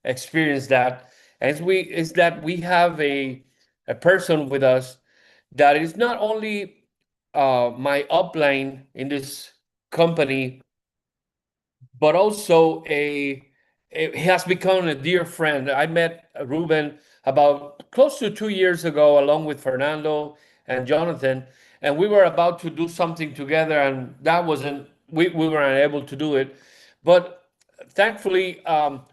experienced that. And is that we have a person with us that is not only my upline in this company, but also he has become a dear friend. I met Ruben about close to 2 years ago, along with Fernando and Jonathan, and we were about to do something together, and that wasn't we were unable to do it, but thankfully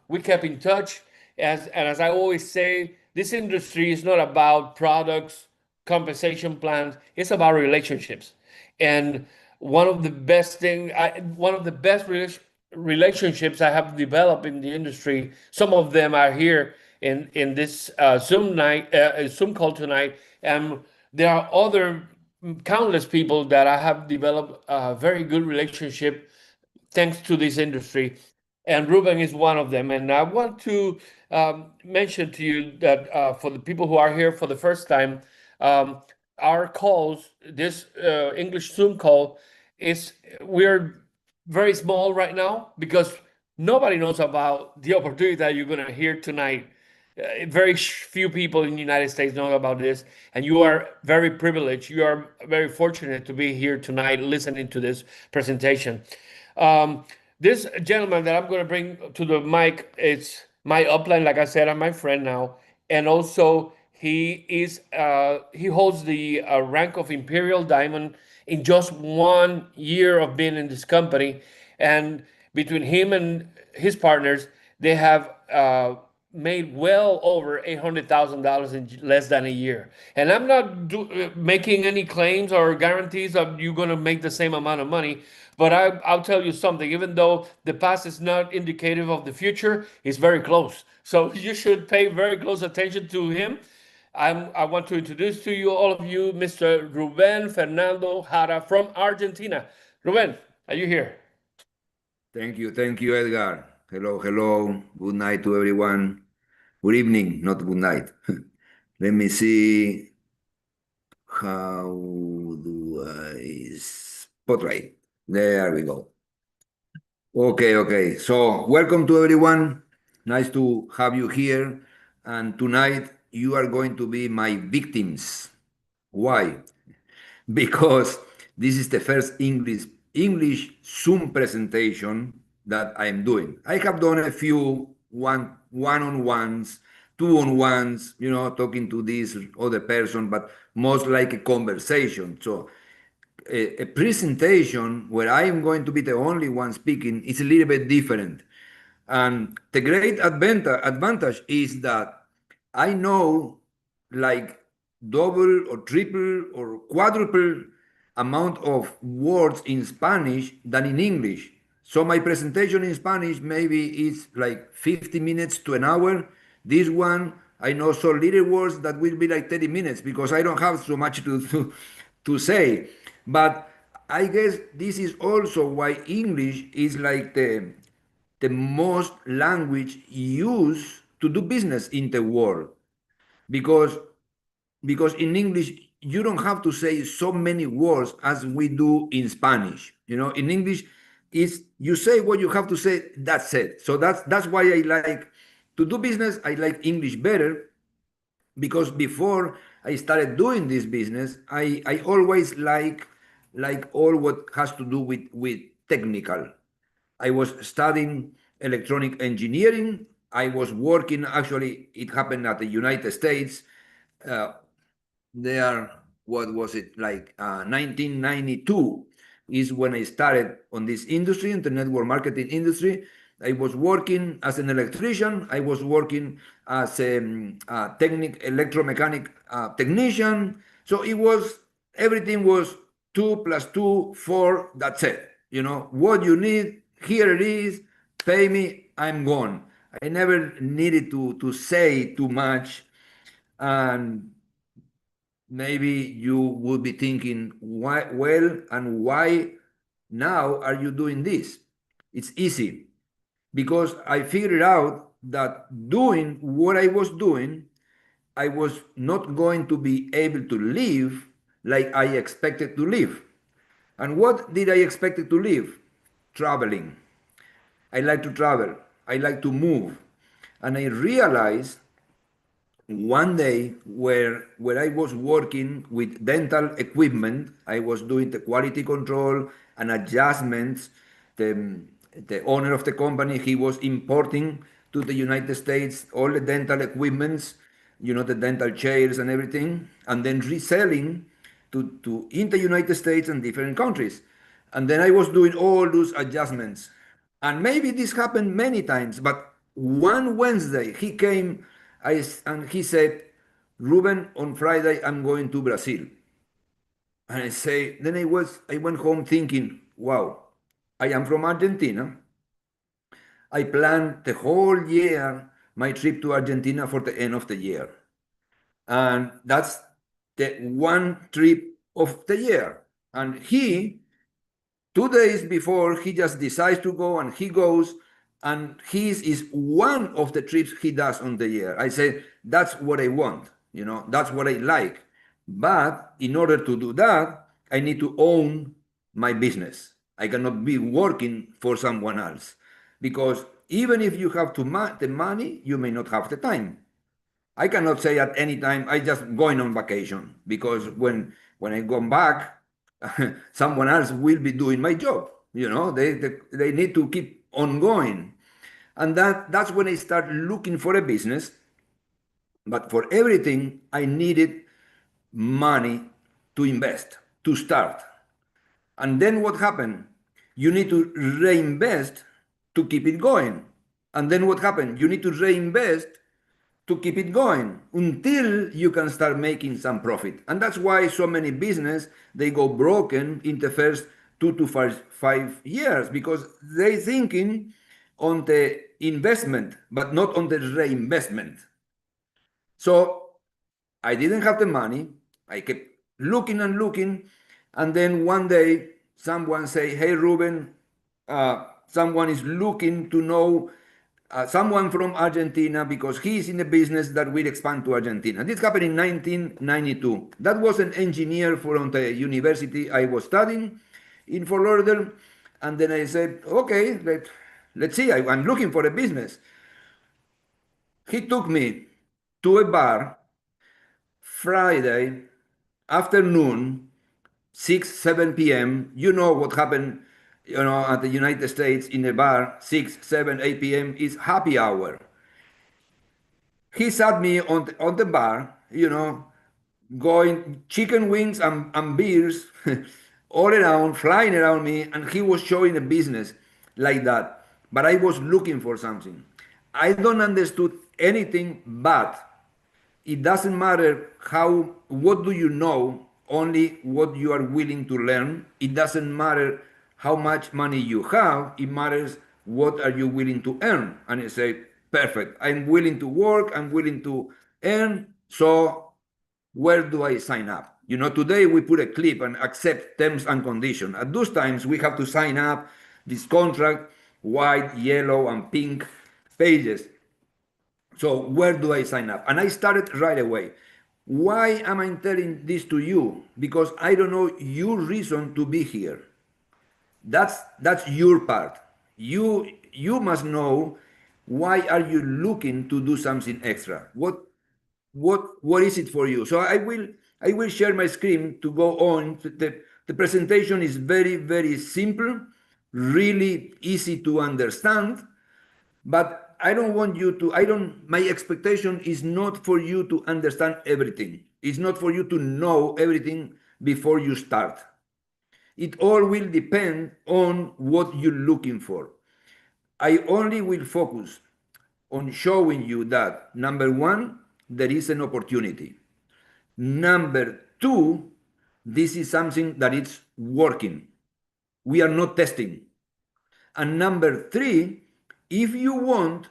we kept in touch. As I always say, this industry is not about products, compensation plans; it's about relationships, and one of the best relationships I have developed in the industry. Some of them are here in this Zoom call tonight, and there are other countless people that I have developed a very good relationship thanks to this industry. And Ruben is one of them. And I want to mention to you that for the people who are here for the first time, um, our calls, this English Zoom call, is we're very small right now because nobody knows about the opportunity that you're going to hear tonight. Very few people in the United States know about this, and you are very privileged. You are very fortunate to be here tonight listening to this presentation. Um, this gentleman that I'm going to bring to the mic is my upline. Like I said, I'm my friend now, and also he holds the rank of Imperial Diamond in just 1 year of being in this company, and between him and his partners, they have made well over $800,000 in less than a year. And I'm not making any claims or guarantees that you're going to make the same amount of money. But I'll tell you something, even though the past is not indicative of the future, it's very close. So you should pay very close attention to him. I want to introduce to you, all of you, Mr. Ruben Fernando Jara from Argentina. Ruben, are you here? Thank you, Edgar. Hello, hello. Good night to everyone. Good evening, not good night. Let me see. How do I spotlight? There we go. Okay. So, welcome to everyone. Nice to have you here. And tonight, you are going to be my victims. Why? Because this is the first English Zoom presentation that I'm doing. I have done a few one-on-ones, two-on-ones, talking to this other person, but most like a conversation. So a presentation where I am going to be the only one speaking is a little bit different. And the great advantage is that I know like double or triple or quadruple amount of words in Spanish than in English. So my presentation in Spanish maybe is like 50 minutes to an hour. This one, I know so little words that will be like 30 minutes because I don't have so much to say. But I guess this is also why English is like the most language used to do business in the world because in English you don't have to say so many words as we do in Spanish. In English, is you say what you have to say. That's it. So that's why I like to do business. I like English better because before I started doing this business, I always like all what has to do with technical. I was studying electronic engineering. I was working, actually, it happened at the United States. Uh, there, what was it, like 1992 is when I started on this industry, in the network marketing industry. I was working as an electrician. I was working as a electromechanic technician. So everything was 2 + 2 4. That's it. What you need, here it is, pay me, I'm gone. I never needed to say too much. And maybe you would be thinking, why, well, and why now are you doing this? It's easy because I figured out that doing what I was doing, I was not going to be able to live like I expected to live. And what did I expect to live? Traveling. I like to travel. I like to move. And I realized one day where I was working with dental equipment, I was doing the quality control and adjustments. The owner of the company, he was importing to the United States all the dental equipments, the dental chairs and everything, and then reselling to in the United States and different countries. And then I was doing all those adjustments. And maybe this happened many times, but one Wednesday he came and he said, Ruben, on Friday I'm going to Brazil. And I say, then I went home thinking, wow, I am from Argentina. I planned the whole year my trip to Argentina for the end of the year. And that's the one trip of the year. And he 2 days before, he just decides to go and he goes, and his is one of the trips he does on the year. I say, that's what I want, that's what I like. But in order to do that, I need to own my business. I cannot be working for someone else because even if you have the money, you may not have the time. I cannot say at any time I just going on vacation because when I go back, someone else will be doing my job. They need to keep on going, and that's when I start looking for a business. But for everything, I needed money to invest to start. And then what happened? You need to reinvest to keep it going. And then what happened? You need to reinvest to keep it going until you can start making some profit. And that's why so many business they go broken in the first 2 to 5 years because they thinking on the investment but not on the reinvestment. So I didn't have the money. I kept looking and looking, and then one day someone say, "Hey, Ruben, someone is looking to know someone from Argentina because he's in the business that will expand to Argentina." This happened in 1992. That was an engineer from the university I was studying in Fort Lauderdale, and then I said, "Okay, let's see. I'm looking for a business." He took me to a bar Friday afternoon, 6, 7 p.m. You know what happened, at the United States in a bar, 6, 7, 8 p.m. is happy hour. He sat me on the bar, going chicken wings and beers all around, flying around me, and he was showing a business like that. But I was looking for something. I don't understood anything, but it doesn't matter what do you know, only what you are willing to learn. It doesn't matter how much money you have, it matters what are you willing to earn. And I say, perfect, I'm willing to work, I'm willing to earn, so where do I sign up? Today we put a clip and accept terms and conditions. At those times we have to sign up this contract, white, yellow, and pink pages. So where do I sign up? And I started right away. Why am I telling this to you? Because I don't know your reason to be here. That's your part. You must know why are you looking to do something extra. What is it for you? So I will share my screen to go on. The presentation is very, very simple, really easy to understand, but I don't want you to, my expectation is not for you to understand everything. It's not for you to know everything before you start. It all will depend on what you're looking for. I only will focus on showing you that number one, there is an opportunity. Number two, this is something that is working. We are not testing. And number three, if you want,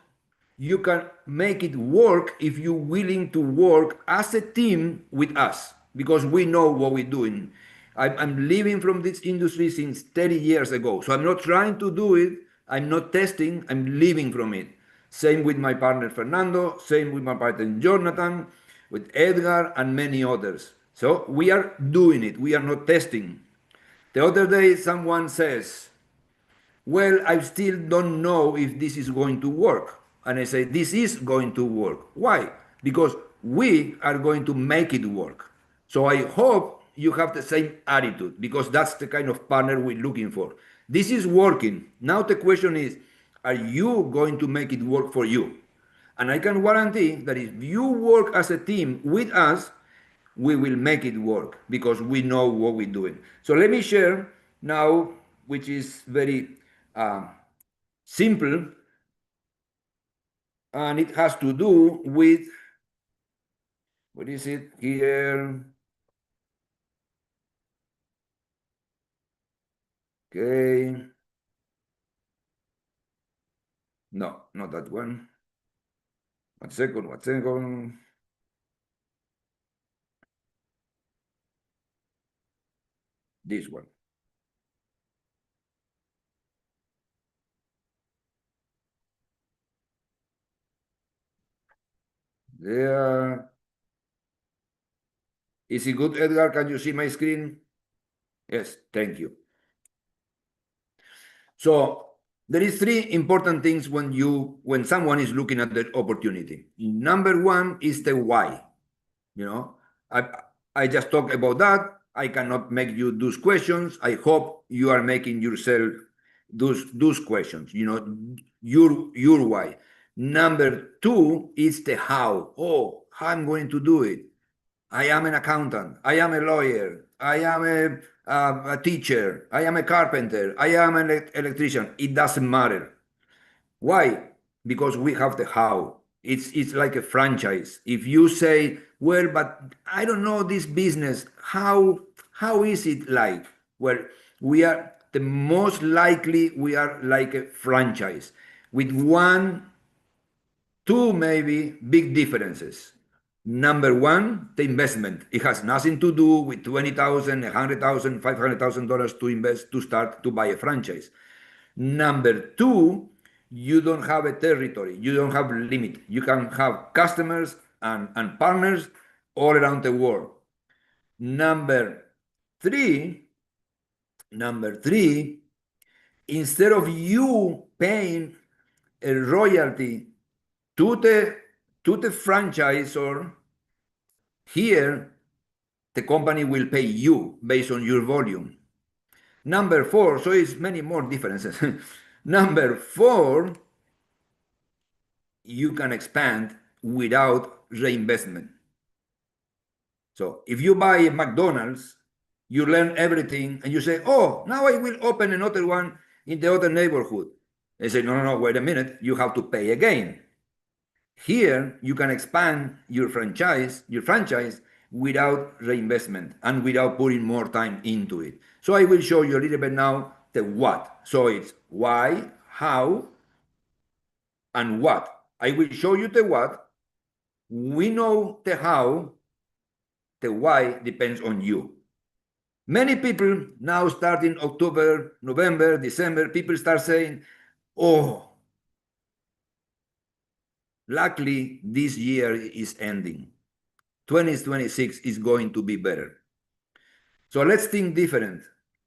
you can make it work if you're willing to work as a team with us because we know what we're doing. I'm living from this industry since 30 years ago. So I'm not trying to do it. I'm not testing. I'm living from it. Same with my partner Fernando, same with my partner Jonathan, with Edgar, and many others. So we are doing it. We are not testing. The other day, someone says, well, I still don't know if this is going to work. and I say, this is going to work. Why? Because we are going to make it work. So I hope you have the same attitude, because that's the kind of partner we're looking for. This is working. Now the question is, are you going to make it work for you? And I can guarantee that if you work as a team with us, we will make it work because we know what we're doing. So let me share now, which is very uh, simple, and it has to do with, what is it here? Okay. No, not that one. One second, one second. This one. There. Is it good, Edgar? Can you see my screen? Yes, thank you. So there is three important things when someone is looking at the opportunity. Number one is the why. You know, I I just talked about that. I cannot make you those questions. I hope you are making yourself those questions. You know, your why. Number two is the how. Oh, how I'm going to do it. I am an accountant. I am a lawyer. I am a teacher. I am a carpenter. I am an electrician. It doesn't matter. Why? Because we have the how. It's like a franchise. If you say, well, but I don't know this business. How is it like? Well, we are the most likely we are like a franchise with one, two maybe big differences. Number one, the investment. It has nothing to do with 20,000, 100,000, $500,000 to invest to start to buy a franchise. Number two, you don't have a territory. You don't have a limit. You can have customers and partners all around the world. Number three, number three, instead of you paying a royalty to the franchisor, here the company will pay you based on your volume. Number four, so it's many more differences. Number four, you can expand without reinvestment. So if you buy a McDonald's, you learn everything and you say, oh, now I will open another one in the other neighborhood. They say, no, no, no, wait a minute, you have to pay again. Here, you can expand your franchise without reinvestment and without putting more time into it. So I will show you a little bit now the what. So it's why, how, and what. I will show you the what. We know the how. The why depends on you. Many people now, starting October, November, December, people start saying, oh, luckily this year is ending. 2026 is going to be better. So let's think different.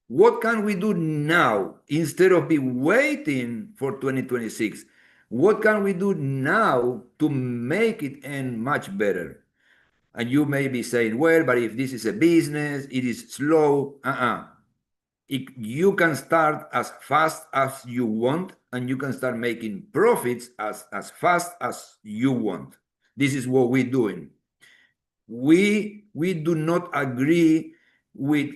What can we do now instead of be waiting for 2026? What can we do now to make it end much better? And you may be saying, well, but if this is a business, it is slow. You can start as fast as you want, and you can start making profits as fast as you want. This is what we're doing. We do not agree with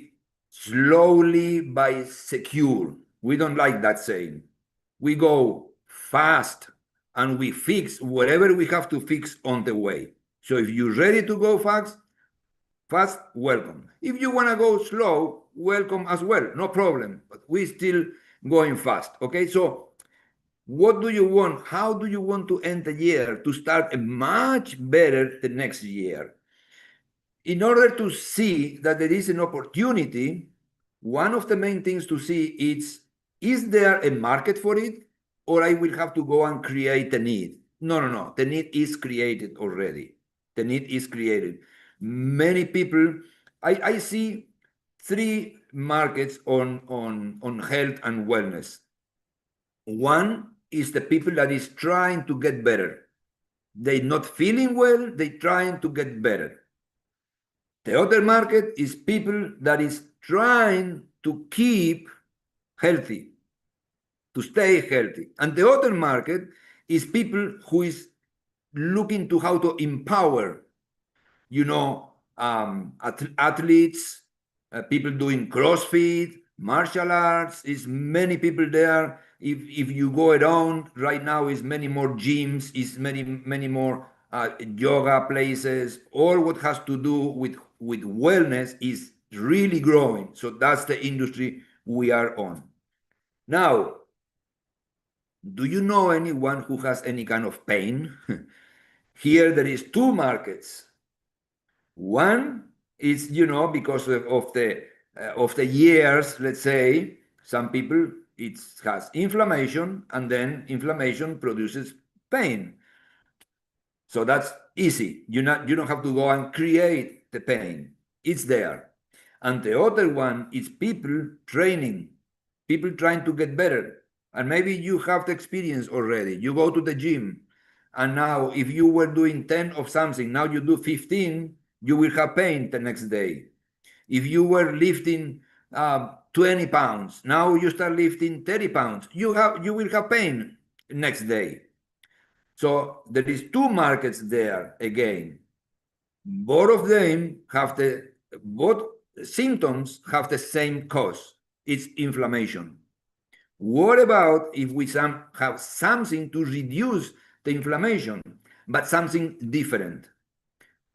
slowly by secure. We don't like that saying. We go fast and we fix whatever we have to fix on the way. So if you're ready to go fast, welcome. If you want to go slow, welcome as well. No problem. But we're still going fast. Okay, so what do you want? How do you want to end the year to start a much better the next year? In order to see that there is an opportunity, one of the main things to see is there a market for it, or I will have to go and create a need? No, no, no. The need is created already. The need is created. Many people, I see three markets on health and wellness. One is the people that is trying to get better. They not feeling well, they trying to get better. The other market is people that is trying to keep healthy, to stay healthy. And the other market is people who is looking to how to empower, athletes, people doing CrossFit, martial arts. Is many people there. If you go around right now, is many more gyms, is many more yoga places. All what has to do with wellness is really growing. So that's the industry we are on. Now, do you know anyone who has any kind of pain? Here there is two markets. One is, because of the years, let's say, some people it has inflammation, and then inflammation produces pain. So that's easy. You don't have to go and create the pain. It's there. And the other one is people training, people trying to get better. And maybe you have the experience already. You go to the gym, and now if you were doing 10 of something, now you do 15, you will have pain the next day. If you were lifting 20 pounds, now you start lifting 30 pounds, you will have pain next day. So there is two markets there again. Both of them both symptoms have the same cause. It's inflammation. What about if we have something to reduce the inflammation, but something different?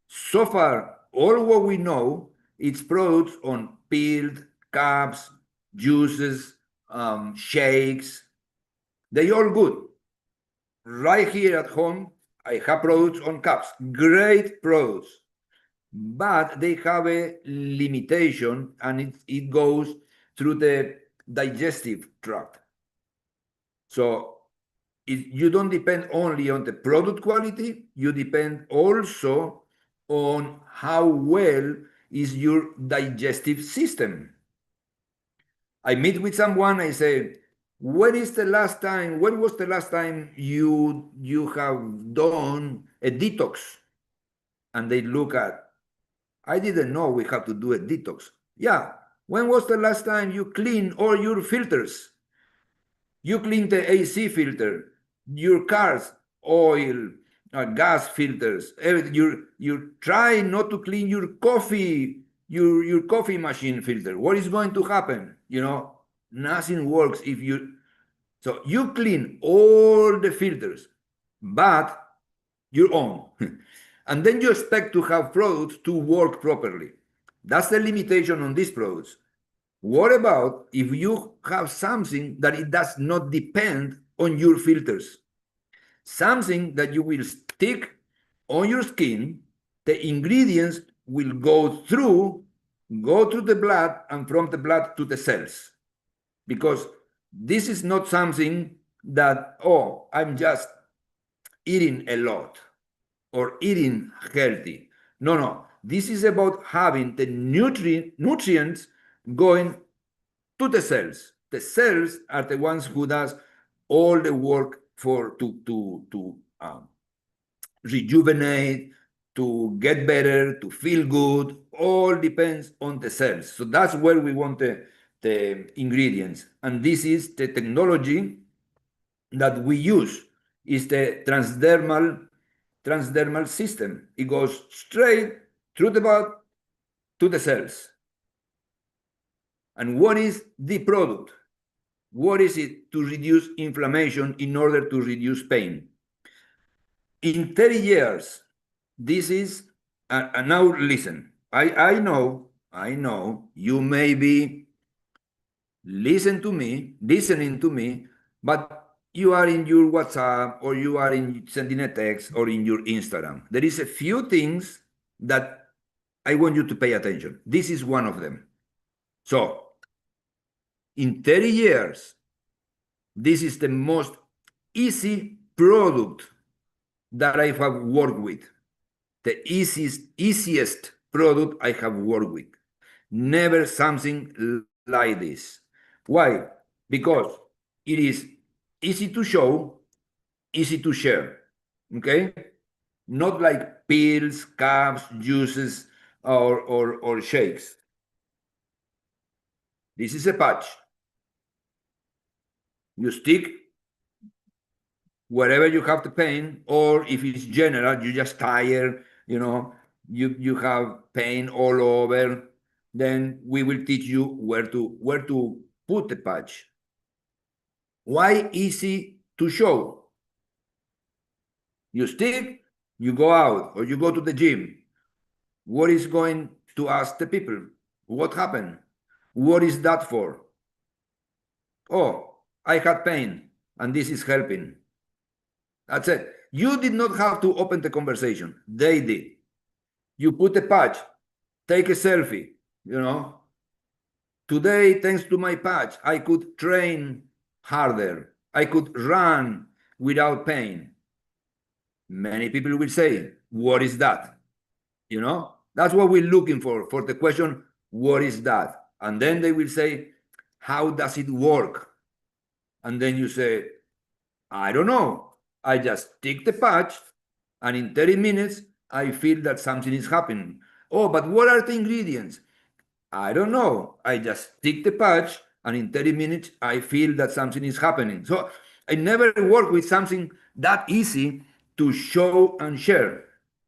So far, all what we know, it's products on peeled, cups, juices, shakes. They all good. Right here at home, I have products on cups, great products, but they have a limitation, and it goes through the digestive tract. So you don't depend only on the product quality, you depend also on how well is your digestive system. I meet with someone, I say, when was the last time you have done a detox? And they look at, I didn't know we have to do a detox. Yeah, when was the last time you cleaned all your filters? You clean the AC filter, your car's oil, gas filters, everything. You try not to clean your coffee machine filter. What is going to happen? Nothing works if you. So you clean all the filters, but your own. And then you expect to have products to work properly. That's the limitation on these products. What about if you have something that it does not depend on your filters? Something that you will stick on your skin, the ingredients will go through the blood, and from the blood to the cells. Because this is not something that, I'm just eating a lot or eating healthy. No. This is about having the nutrients going to the cells. The cells are the ones who does all the work to rejuvenate, to get better, to feel good. All depends on the cells. So that's where we want the ingredients. And this is the technology that we use, is the transdermal system. It goes straight through the body to the cells. And what is the product? What is it to reduce inflammation in order to reduce pain? In 30 years, this is, and now listen, I know you may be listening to me, but you are in your WhatsApp, or you are sending a text, or in your Instagram. There is a few things that I want you to pay attention. This is one of them. So, in 30 years, this is the most easy product that I have worked with. The easiest product I have worked with. Never something like this. Why? Because it is easy to show, easy to share. Okay? Not like pills, caps, juices, or shakes. This is a patch. You stick wherever you have the pain, or if it's general, you just tired, you have pain all over, then we will teach you where to put the patch. Why easy to show? You stick, you go out, or you go to the gym. What is going to ask the people? What happened? What is that for? Oh, I had pain, and this is helping. That's it. You did not have to open the conversation. They did. You put a patch, take a selfie, you know. Today, thanks to my patch, I could train harder. I could run without pain. Many people will say, what is that? That's what we're looking for the question, what is that? And then they will say, how does it work? And then you say, I don't know. I just take the patch, and in 30 minutes, I feel that something is happening. Oh, but what are the ingredients? I don't know. I just take the patch, and in 30 minutes, I feel that something is happening. So I never work with something that easy to show and share.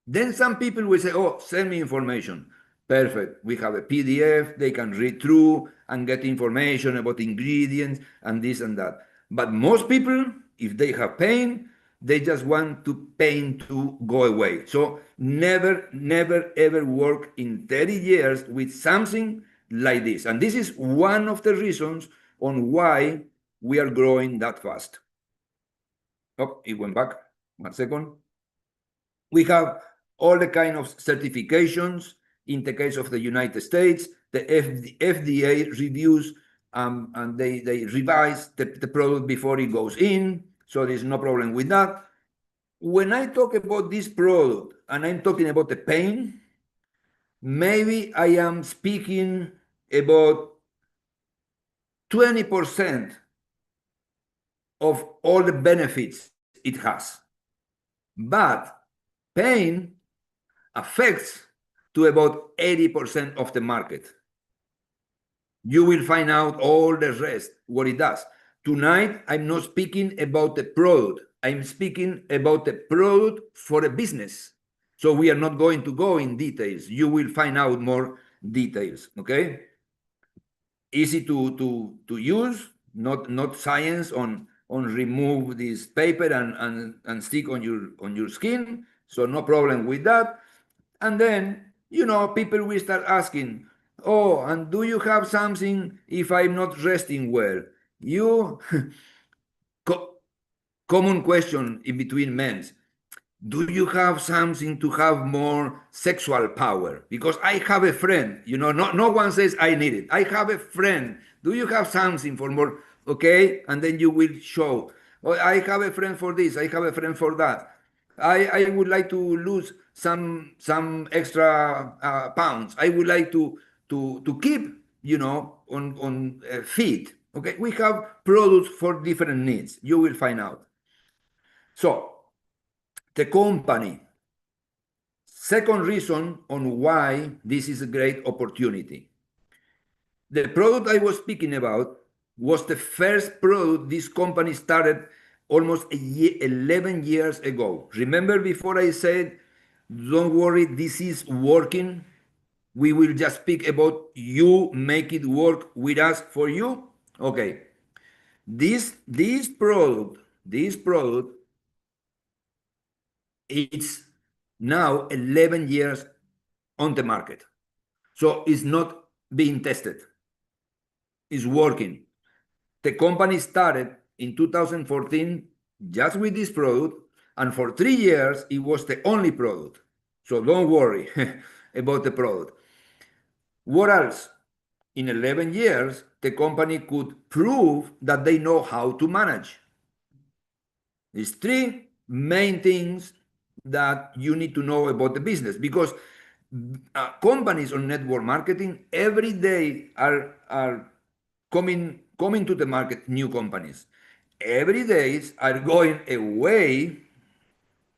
Then some people will say, oh, send me information. Perfect. We have a PDF. They can read through and get information about ingredients and this and that. But most people, if they have pain, they just want to pain to go away. So never, never, ever work in 30 years with something like this. And this is one of the reasons on why we are growing that fast. Oh, it went back. 1 second. We have all the kind of certifications. In the case of the United States, the FDA reviews and they revise the product before it goes in. So there's no problem with that. When I talk about this product and I'm talking about the pain, maybe I am speaking about 20% of all the benefits it has. But pain affects to about 80% of the market. You will find out all the rest, what it does. Tonight, I'm not speaking about the product. I'm speaking about the product for a business. So we are not going to go in details. You will find out more details, okay? Easy to use, not science on remove this paper and stick on your skin. So no problem with that. And then, people will start asking, oh, and do you have something if I'm not resting well? You, common question in between men. Do you have something to have more sexual power? Because I have a friend, no one says I need it. I have a friend. Do you have something for more? Okay. And then you will show, oh, I have a friend for this. I have a friend for that. I would like to lose some extra pounds. I would like to keep, on fit. Okay. We have products for different needs. You will find out. So the company. Second reason on why this is a great opportunity. The product I was speaking about was the first product this company started almost 11 years ago. Remember before I said, don't worry, this is working. We will just speak about you make it work with us for you. Okay. This product, it's now 11 years on the market. So it's not being tested. It's working. The company started in 2014 just with this product, and for 3 years, it was the only product. So don't worry about the product. What else? In 11 years, the company could prove that they know how to manage. These three main things that you need to know about the business, because companies on network marketing every day are coming to the market, new companies. every days are going away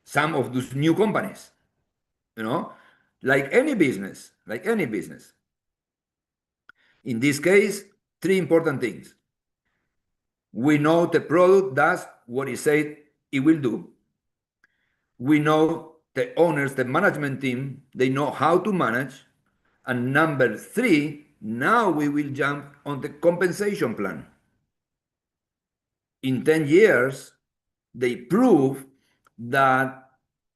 some of those new companies, you know, like any business, like any business. In this case, three important things. We know the product does what it said it will do. We know the owners, the management team, they know how to manage. And number three, now we will jump on the compensation plan. In 10 years, they prove that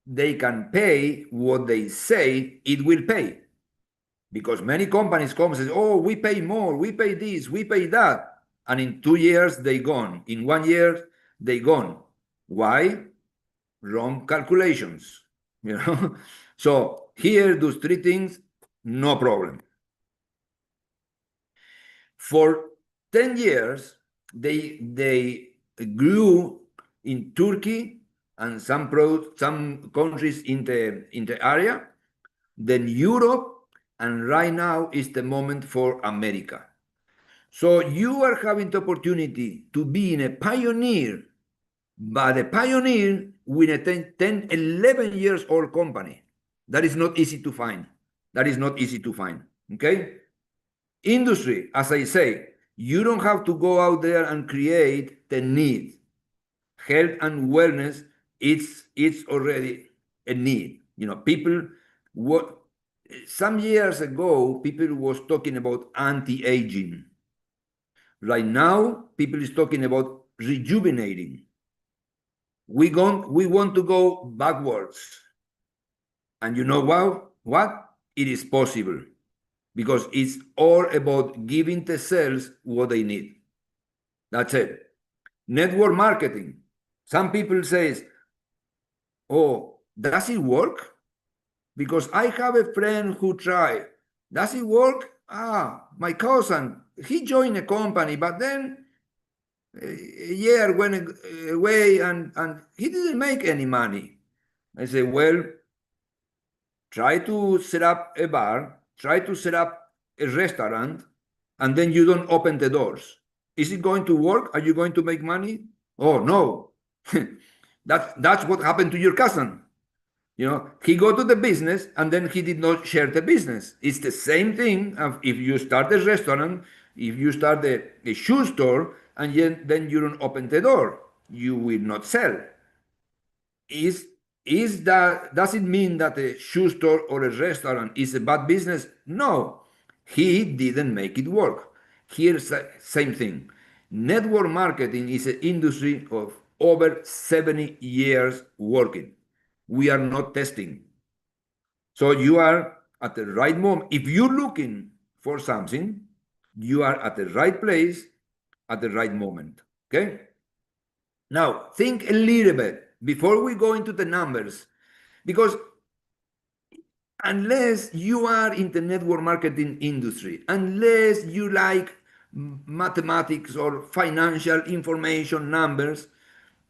they can pay what they say it will pay. Because many companies come and say, oh, we pay more, we pay this, we pay that. And in 2 years, they gone. In 1 year, they gone. Why? Wrong calculations. You know? So here, those three things, no problem. For 10 years, they grew in Turkey and some countries in the area, then Europe, and right now is the moment for America. So you are having the opportunity to be in a pioneer, but a pioneer with a 10 11 years old company. That is not easy to find. That is not easy to find. Okay? Industry, as I say, you don't have to go out there and create the need. Health and wellness, it's already a need. You know, people what some years ago, people was talking about anti-aging. Right now, people is talking about rejuvenating. We want to go backwards. And you know what? It is possible because it's all about giving the cells what they need. That's it. Network marketing. Some people says, "Oh, does it work?" Because I have a friend who tried. Does it work? Ah, my cousin, he joined a company, but then a year went away and he didn't make any money. I say, well, try to set up a bar, try to set up a restaurant, and then you don't open the doors. Is it going to work? Are you going to make money? Oh no. That's what happened to your cousin. You know, he go to the business and then he did not share the business. It's the same thing if you start a restaurant, if you start a shoe store, and then you don't open the door, you will not sell. Is that does it mean that a shoe store or a restaurant is a bad business? No, he didn't make it work. Here's the same thing. Network marketing is an industry of over 70 years working. We are not testing. So you are at the right moment. If you're looking for something, you are at the right place at the right moment. Okay? Now, think a little bit before we go into the numbers, because unless you are in the network marketing industry, unless you like mathematics or financial information numbers,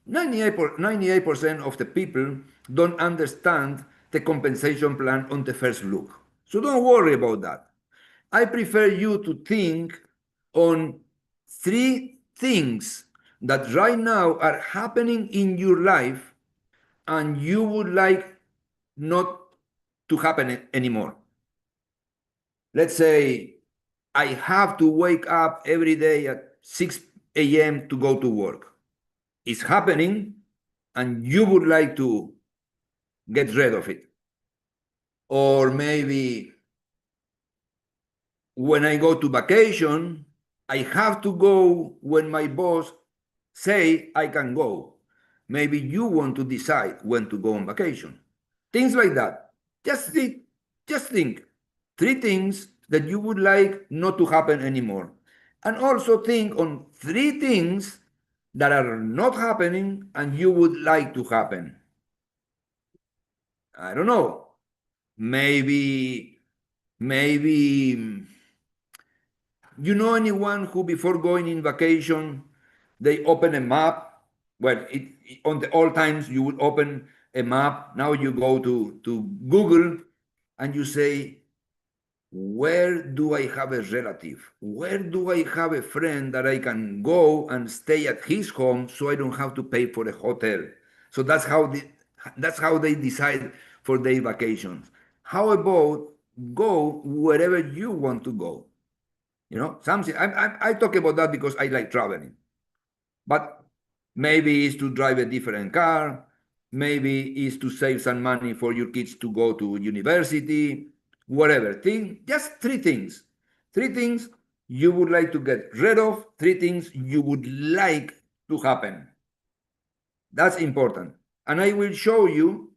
98% of the people don't understand the compensation plan on the first look. So don't worry about that. I prefer you to think on three things that right now are happening in your life and you would like not to happen anymore. Let's say I have to wake up every day at 6 a.m. to go to work. It's happening and you would like to get rid of it. Or maybe when I go to vacation, I have to go when my boss say I can go. Maybe you want to decide when to go on vacation. Things like that. Just think. Three things that you would like not to happen anymore. And also think on three things that are not happening and you would like to happen. I don't know. Maybe you know anyone who before going in vacation they open a map. Well, on the old times you would open a map. Now you go to Google and you say where do I have a relative? Where do I have a friend that I can go and stay at his home so I don't have to pay for a hotel? So that's how they decide for their vacations. How about go wherever you want to go? You know, something I talk about that because I like traveling. But maybe it's to drive a different car. Maybe it's to save some money for your kids to go to university, whatever. Just three things. Three things you would like to get rid of, three things you would like to happen. That's important. And I will show you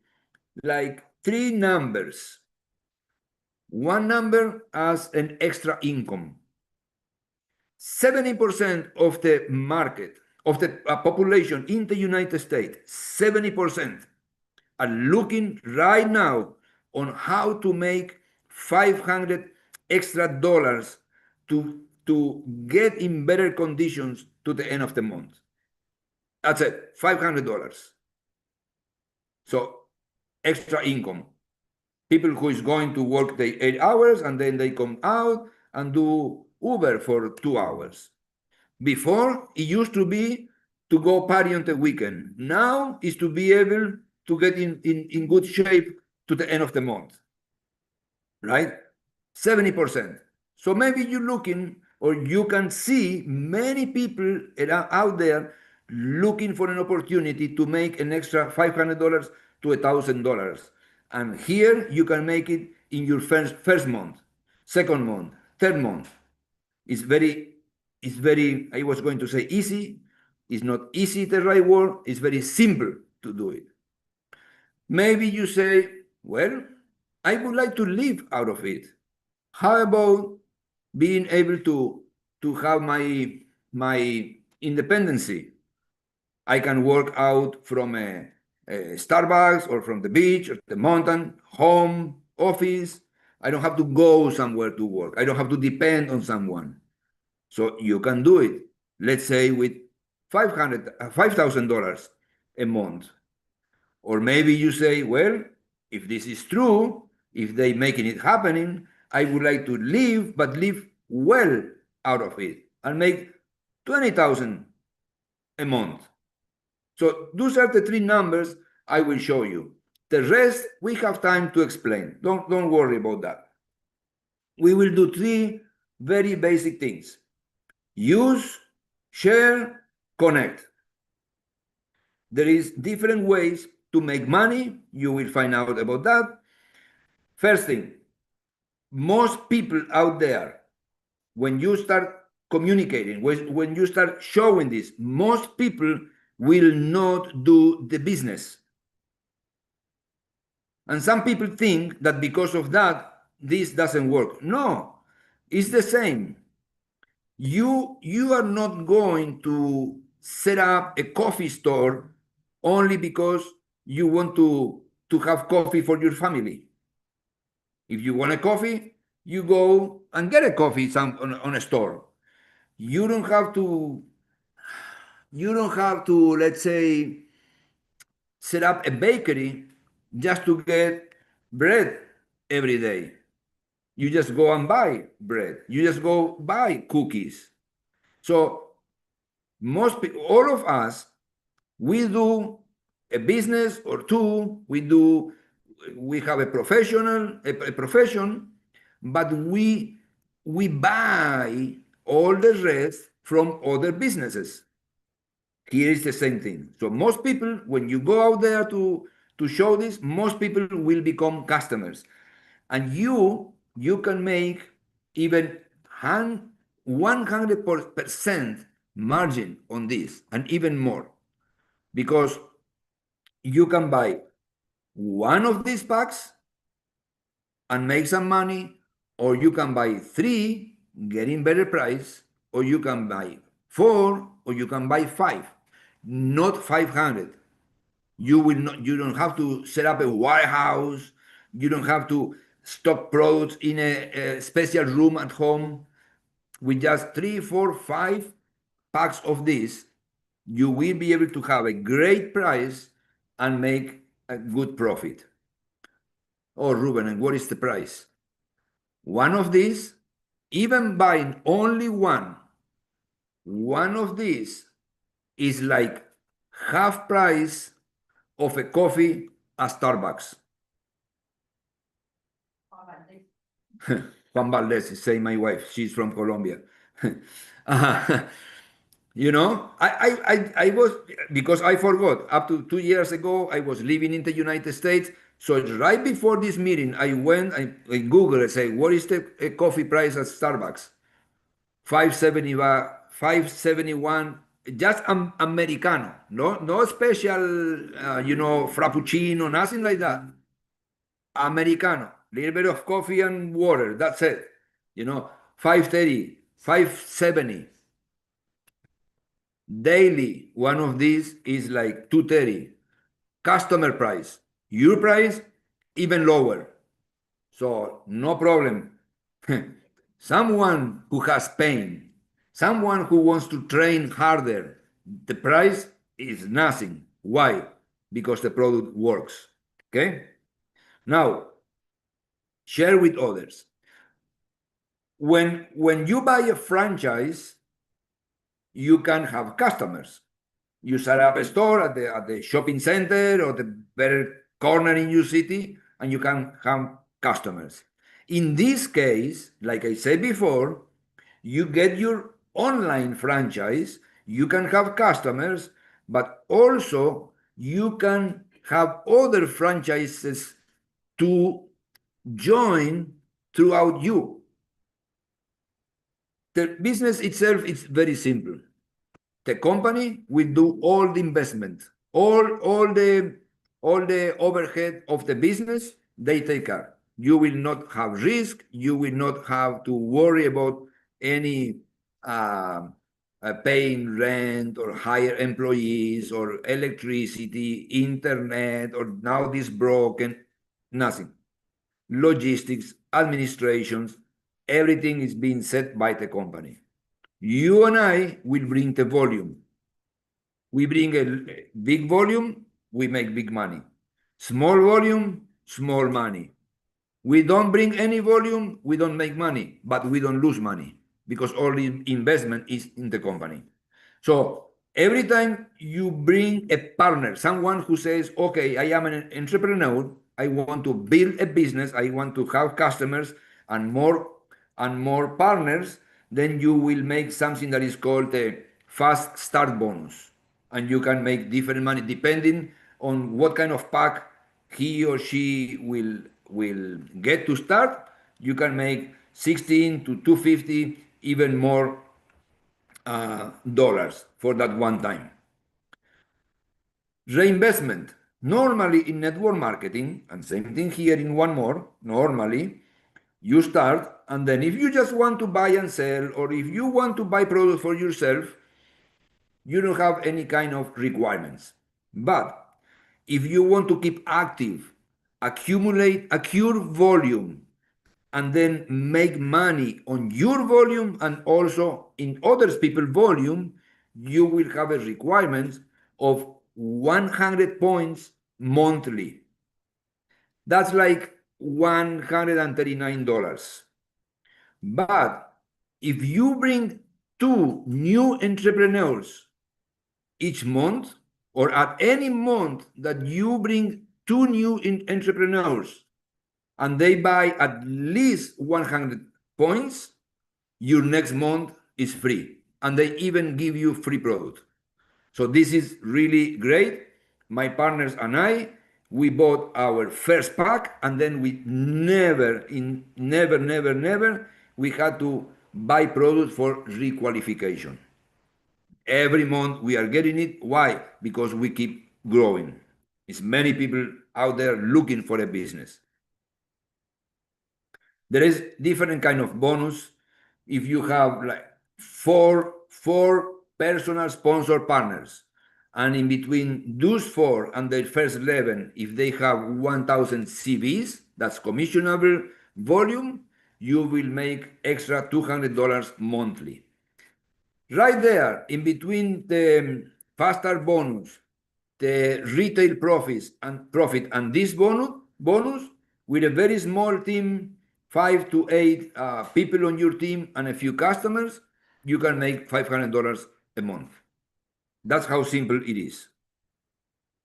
like three numbers. One number as an extra income. 70% of the market, of the population in the United States, 70% are looking right now on how to make 500 extra dollars to get in better conditions to the end of the month. That's it, $500. So extra income. People who is going to work the 8 hours and then they come out and do Uber for 2 hours. Before, it used to be to go party on the weekend. Now is to be able to get in good shape to the end of the month, right? 70%. So maybe you're looking or you can see many people out there looking for an opportunity to make an extra $500 to $1,000. And here you can make it in your first month, second month, third month. It's very, I was going to say easy. It's not easy, the right word. It's very simple to do it. Maybe you say, well, I would like to live out of it. How about being able to have my independency? I can work out from a Starbucks or from the beach or the mountain, home, office. I don't have to go somewhere to work. I don't have to depend on someone. So you can do it, let's say with $5,000 a month. Or maybe you say, well, if this is true, if they making it happening, I would like to live, but live well out of it and make 20,000 a month. So those are the three numbers I will show you. The rest we have time to explain. Don't worry about that. We will do three very basic things. Use, share, connect. There is different ways to make money. You will find out about that. First thing, most people out there, when you start communicating, when you start showing this, most people will not do the business. And some people think that because of that, this doesn't work. No, it's the same. You are not going to set up a coffee store only because you want to have coffee for your family. If you want a coffee, you go and get a coffee on a store. You don't have to, let's say, set up a bakery just to get bread every day. You just go and buy bread. You just go buy cookies. So most people, all of us, we do a business or two. We have a profession, but we buy all the rest from other businesses. Here is the same thing. So most people, when you go out there to show this, most people will become customers, and you can make even 100% margin on this, and even more, because you can buy one of these packs and make some money, or you can buy three, getting better price, or you can buy four, or you can buy five, not 500. You don't have to set up a warehouse. You don't have to stock products in a special room at home. With just three, four, five packs of this, you will be able to have a great price and make a good profit. Oh, Ruben, and what is the price? One of these, even buying only one of these is like half price of a coffee at Starbucks. Juan Valdez, say my wife. She's from Colombia. Uh, I was, because I forgot, up to 2 years ago, I was living in the United States. So right before this meeting, I went, I Googled and say, what is the coffee price at Starbucks? 570, 571, just Americano, no special, Frappuccino, nothing like that. Americano, little bit of coffee and water, that's it. 530, 570. Daily, one of these is like 230. Customer price. Your price, even lower. So no problem. Someone who has pain, someone who wants to train harder, the price is nothing. Why? Because the product works. Okay? Now, share with others. When you buy a franchise, you can have customers. You set up a store at the shopping center or the better corner in your city, and you can have customers. In this case, like I said before, you get your online franchise, you can have customers, but also you can have other franchises to join throughout you. The business itself is very simple. The company will do all the investment, all the overhead of the business. They take care. You will not have risk. You will not have to worry about any uh, paying rent or hire employees or electricity, internet, or now this broken. Nothing. Logistics, administrations, everything is being set by the company. You and I will bring the volume. We bring a big volume, we make big money. Small volume, small money. We don't bring any volume, we don't make money, but we don't lose money because all the investment is in the company. So every time you bring a partner, someone who says, okay, I am an entrepreneur, I want to build a business, I want to have customers and more partners, then you will make something that is called a fast start bonus. And you can make different money depending on what kind of pack he or she will get to start. You can make 16 to 250, even more dollars for that one time. Reinvestment. Normally in network marketing, and same thing here in one more, normally you start, and then if you just want to buy and sell, or if you want to buy product for yourself, you don't have any kind of requirements. But if you want to keep active, accrue volume, and then make money on your volume and also in others people's volume, you will have a requirement of 100 points monthly. That's like $139. But if you bring two new entrepreneurs each month, or at any month that you bring two new entrepreneurs and they buy at least 100 points, your next month is free. And they even give you free product. So this is really great. My partners and I, we bought our first pack, and then we never, we had to buy product for requalification. Every month we are getting it. Why? Because we keep growing. It's many people out there looking for a business. There is different kind of bonus. If you have like four personal sponsor partners, and in between those four and their first 11, if they have 1,000 CVs, that's commissionable volume, you will make extra $200 monthly. Right there, in between the faster bonus, the retail profit, and this bonus with a very small team, 5 to 8 people on your team and a few customers, you can make $500 a month. That's how simple it is.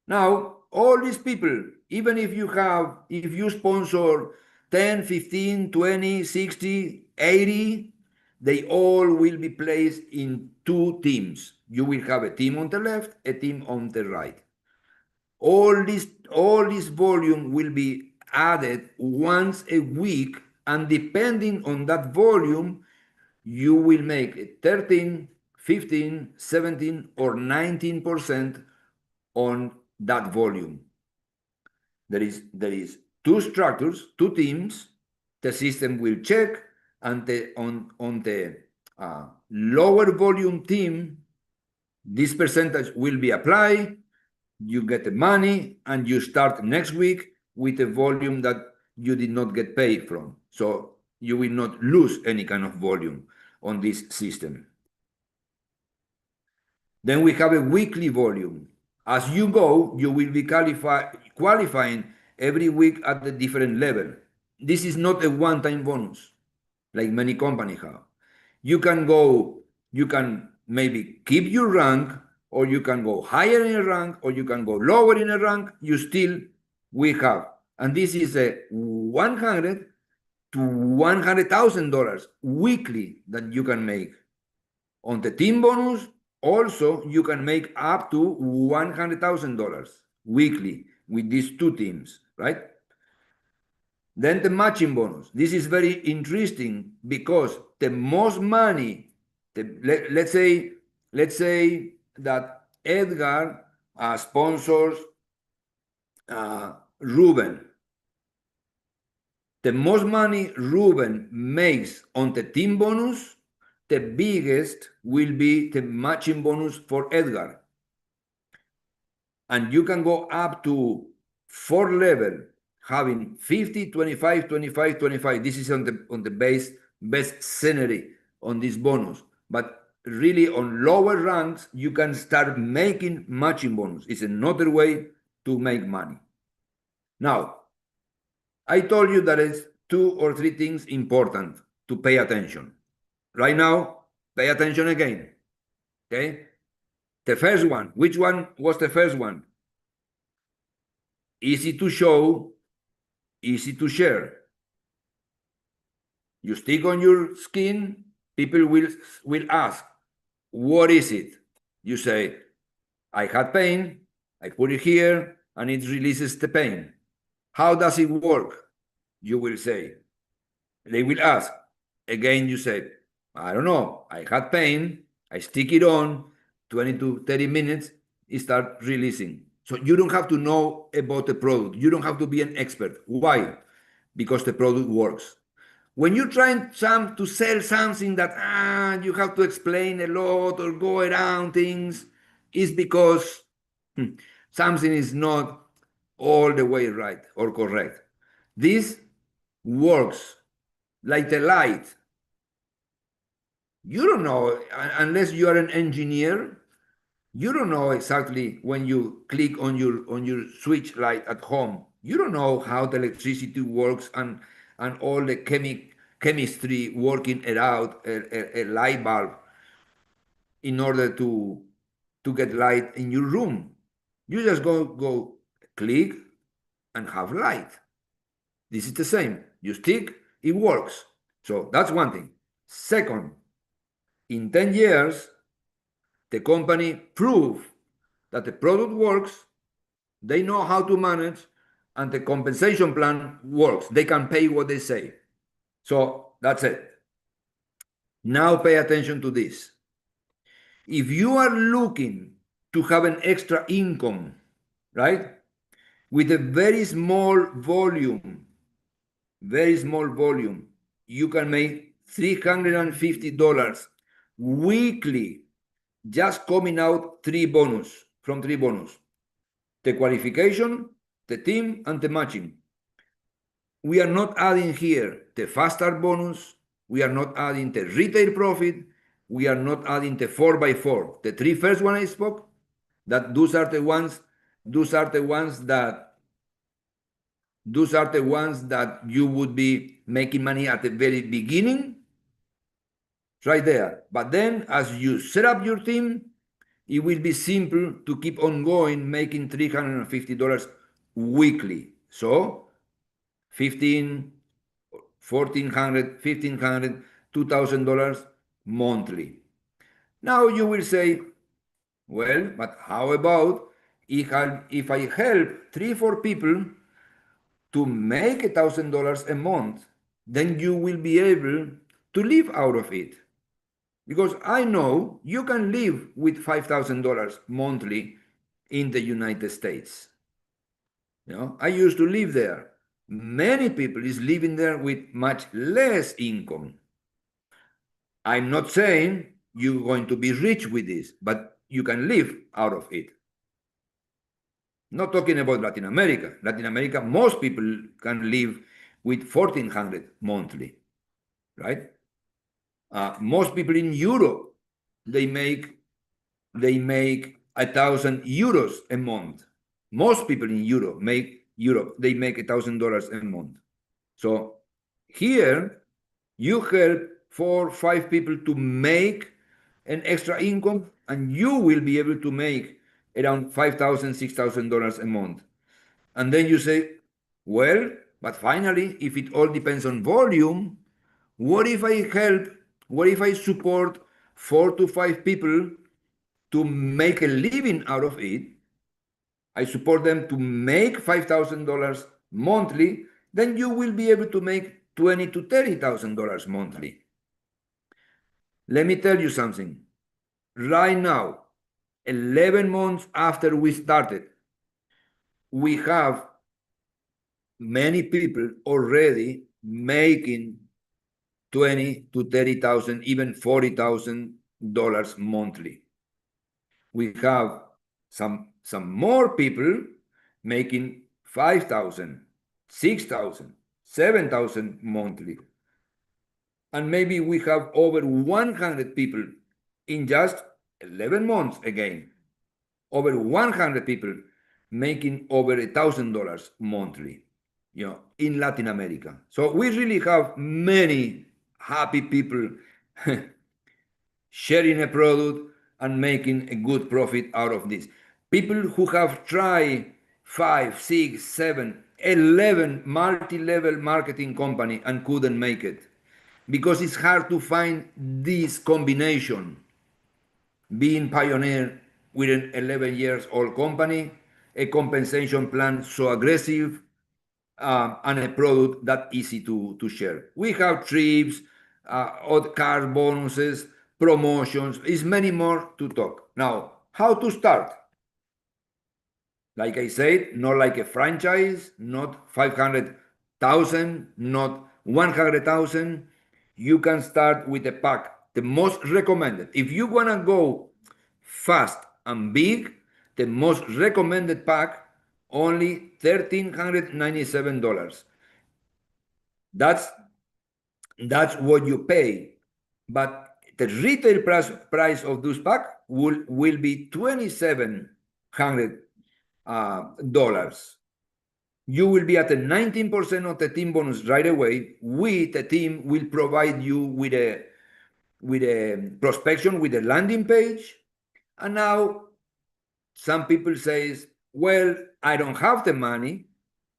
Now, all these people, even if you sponsor 10, 15, 20, 60, 80, they all will be placed in two teams. You will have a team on the left, a team on the right. All this volume will be added once a week, and depending on that volume, you will make 13, 15, 17, or 19% on that volume. There is two structures, two teams. The system will check, and on the lower volume team, this percentage will be applied. You get the money, and you start next week with a volume that you did not get paid from. So you will not lose any kind of volume on this system. Then we have a weekly volume. As you go, you will be qualifying every week at a different level. This is not a one-time bonus like many companies have. You can maybe keep your rank, or you can go higher in a rank, or you can go lower in a rank. You still we have. And this is a $100 to $100,000 weekly that you can make. On the team bonus, also, you can make up to $100,000 weekly with these two teams, right? Then the matching bonus. This is very interesting because the most money, let's say that Edgar sponsors Ruben. The most money Ruben makes on the team bonus, the biggest will be the matching bonus for Edgar. And you can go up to 4 level, having 50, 25, 25, 25. This is on the best scenery on this bonus. But really on lower ranks, you can start making matching bonus. It's another way to make money. Now, I told you that it's 2 or 3 things important to pay attention. Right now, pay attention again. Okay? The first one, which one was the first one? Easy to show, easy to share. You stick on your skin, people will ask, what is it? You say, I had pain, I put it here, and it releases the pain. How does it work? You will say. They will ask. Again, you say, I don't know, I had pain, I stick it on, 20 to 30 minutes, it starts releasing. So you don't have to know about the product. You don't have to be an expert. Why? Because the product works. When you're trying to sell something that you have to explain a lot or go around things, it's because something is not all the way right or correct. This works like the light. You don't know, unless you are an engineer, you don't know exactly when you click on your switch light at home. You don't know how the electricity works and all the chemistry working it out, a light bulb, in order to get light in your room. You just go click and have light. This is the same. You stick, it works. So that's one thing. Second, in 10 years, the company proved that the product works, they know how to manage, and the compensation plan works. They can pay what they say. So that's it. Now pay attention to this. If you are looking to have an extra income, right, with a very small volume, you can make $350 weekly, just coming out from three bonus. The qualification, the team, and the matching. We are not adding here the fast start bonus. We are not adding the retail profit. We are not adding the 4x4. The 3 first one I spoke, those are the ones that those are the ones that you would be making money at the very beginning, right there. But then as you set up your team, it will be simple to keep on going, making $350 weekly. So 15, 1400, 1500, $2,000 monthly. Now you will say, well, but how about if I help three, four people to make $1,000 a month, then you will be able to live out of it. Because I know you can live with $5,000 monthly in the United States. You know, I used to live there. Many people is living there with much less income. I'm not saying you're going to be rich with this, but you can live out of it. Not talking about Latin America. Latin America, most people can live with 1,400 monthly, right? Most people in Europe, they make 1,000 euros a month. Most people in Europe they make $1,000 a month. So here you help 4 or 5 people to make an extra income, and you will be able to make around $5,000, $6,000 a month. And then you say, well, but finally, if it all depends on volume, what if I help, what if I support 4 to 5 people to make a living out of it? I support them to make $5,000 monthly, then you will be able to make $20,000 to $30,000 monthly. Let me tell you something. Right now, 11 months after we started, we have many people already making 20 to 30,000, even $40,000 monthly. We have some more people making 5,000, 6,000, 7,000 monthly. And maybe we have over 100 people in just 11 months again. Over 100 people making over $1,000 monthly, you know, in Latin America. So we really have many happy people sharing a product and making a good profit out of this. People who have tried 5, 6, 7, 11 multi-level marketing company and couldn't make it because it's hard to find this combination. Being pioneer with an 11 years old company, a compensation plan so aggressive, and a product that easy to share. We have trips, odd card bonuses, promotions, is many more to talk. Now, how to start? Like I said, not like a franchise, not 500,000, not 100,000. You can start with a pack, the most recommended. If you want to go fast and big, the most recommended pack, only $1,397. That's that's what you pay. But the retail price of this pack will be $2,700. You will be at a 19% of the team bonus right away. We, the team, will provide you with a prospection, with a landing page. And now some people says, well, I don't have the money.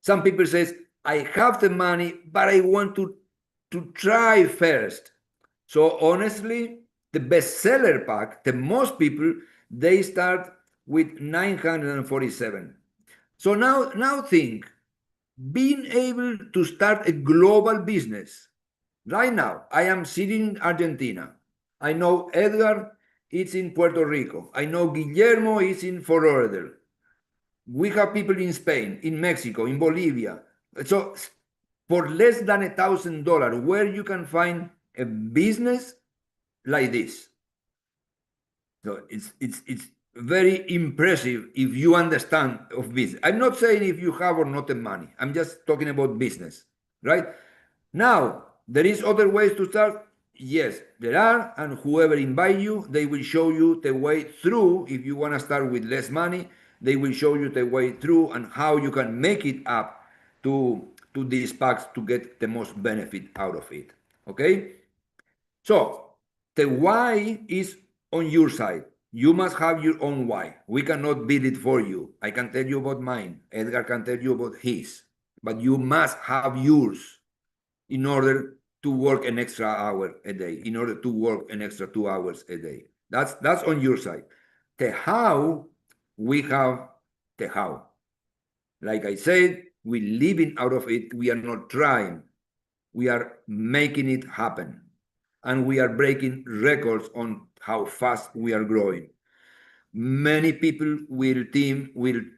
Some people says, I have the money, but I want to try first. So honestly, the bestseller pack, the most people, they start with 947. So now think, being able to start a global business. Right now, I am sitting in Argentina. I know Edgar is in Puerto Rico. I know Guillermo is in Fort Lauderdale. We have people in Spain, in Mexico, in Bolivia. So for less than $1,000, where you can find a business like this. So it's very impressive if you understand of business. I'm not saying if you have or not the money. I'm just talking about business, right? Now, there is other ways to start. Yes, there are, and whoever invite you, they will show you the way through. If you want to start with less money, they will show you the way through and how you can make it up to these packs to get the most benefit out of it. Okay? So the why is on your side. You must have your own why. We cannot build it for you. I can tell you about mine. Edgar can tell you about his. But you must have yours in order to work an extra hour a day, in order to work an extra 2 hours a day. That's on your side. The how, we have the how. Like I said, we living out of it. We are not trying. We are making it happen. And we are breaking records on how fast we are growing. Many people will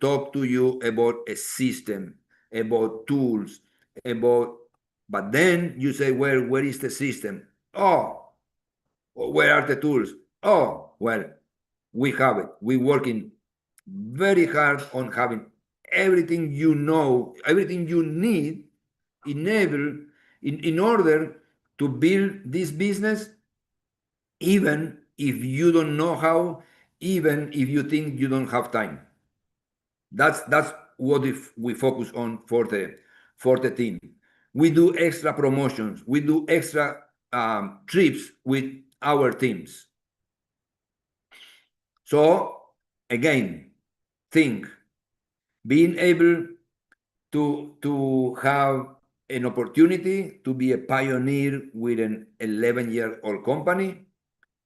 talk to you about a system, about tools, about, but then you say, well, where is the system? Oh, where are the tools? Oh, well, we have it. We're working very hard on having everything you know, everything you need enable in order to build this business, even if you don't know how, even if you think you don't have time. That's what if we focus on for the team. We do extra promotions. We do extra trips with our teams. So again, think being able to have an opportunity to be a pioneer with an 11-year-old company,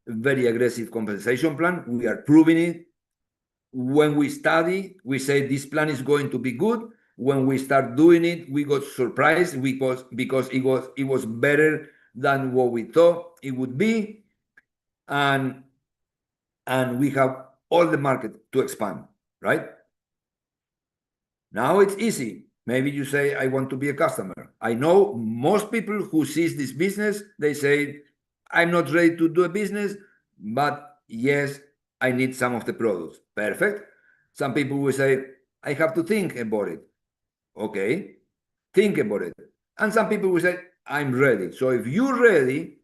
very aggressive compensation plan. We are proving it. When we study, we say this plan is going to be good. When we start doing it, we got surprised because it was better than what we thought it would be, and we have all the market to expand, right? Now it's easy. Maybe you say, I want to be a customer. I know most people who sees this business, they say, I'm not ready to do a business, but yes, I need some of the products. Perfect. Some people will say, I have to think about it. Okay, think about it. And some people will say, I'm ready. So if you're ready,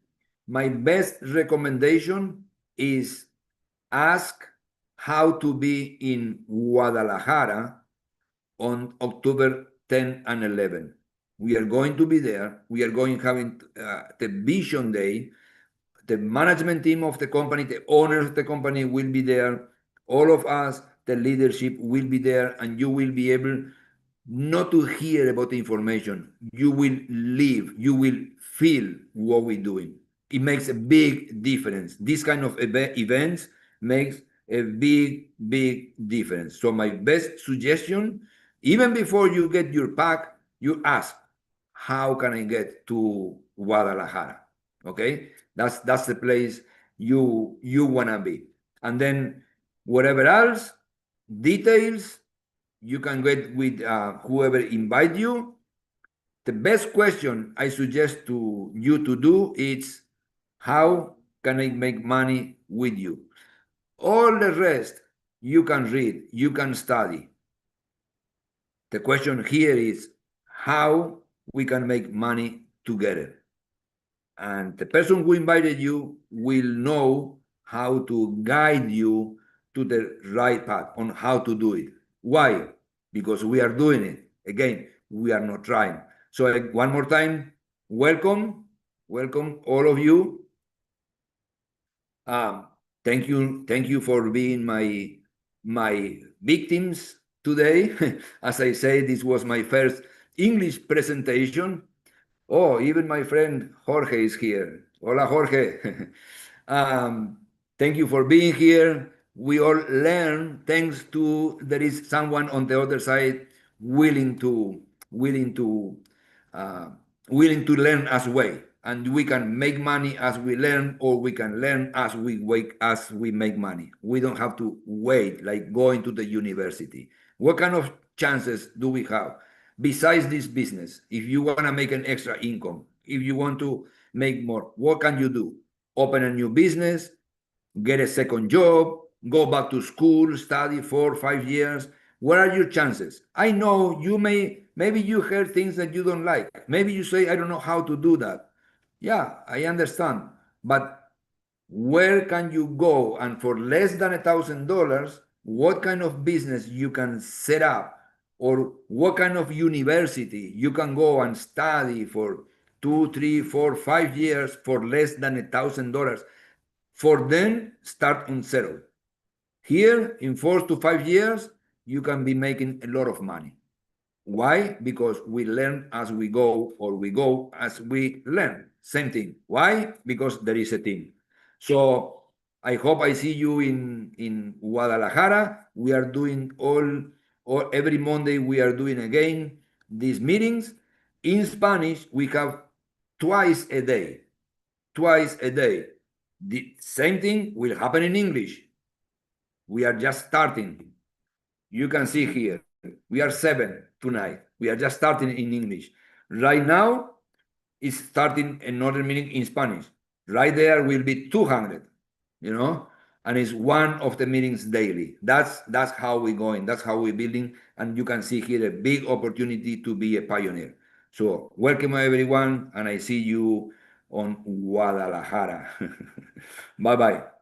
my best recommendation is ask how to be in Guadalajara on October 10 and 11. We are going to be there. We are going having the Vision Day. The management team of the company, the owners of the company will be there. All of us, the leadership will be there, and you will be able not to hear about the information. You will live, you will feel what we're doing. It makes a big difference. This kind of events makes a big difference. So my best suggestion, even before you get your pack, you ask, how can I get to Guadalajara? Okay, that's the place you wanna be. And then whatever else, details, you can get with whoever invite you. The best question I suggest to you to do is, how can I make money with you? All the rest you can read, you can study. The question here is how we can make money together. And the person who invited you will know how to guide you to the right path on how to do it. Why? Because we are doing it. Again, we are not trying. So one more time, welcome all of you. Thank you for being my victims today. As I say, this was my first English presentation. Oh, even my friend Jorge is here. Hola, Jorge. Thank you for being here. We all learn thanks to there is someone on the other side willing to willing to uh, willing to learn as well. And we can make money as we learn, or we can learn as we wake as we make money. We don't have to wait like going to the university. What kind of chances do we have? Besides this business, if you want to make an extra income, if you want to make more, what can you do? Open a new business, get a second job, go back to school, study 4 or 5 years. What are your chances? I know maybe you heard things that you don't like. Maybe you say, I don't know how to do that. Yeah, I understand. But where can you go? And for less than $1,000, what kind of business you can set up or what kind of university you can go and study for 2, 3, 4, 5 years for less than $1,000. For them, start on zero. Here, in 4 to 5 years, you can be making a lot of money. Why? Because we learn as we go, or we go as we learn. Same thing. Why? Because there is a team. So I hope I see you in Guadalajara. We are doing all every Monday we are doing again these meetings. In Spanish, we have twice a day. Twice a day. The same thing will happen in English. We are just starting. You can see here, we are 7 tonight. We are just starting in English. Right now, it's starting another meeting in Spanish. Right there will be 200, and it's one of the meetings daily. That's how we're going. That's how we're building. And you can see here a big opportunity to be a pioneer. So welcome everyone, and I see you on Guadalajara. Bye-bye.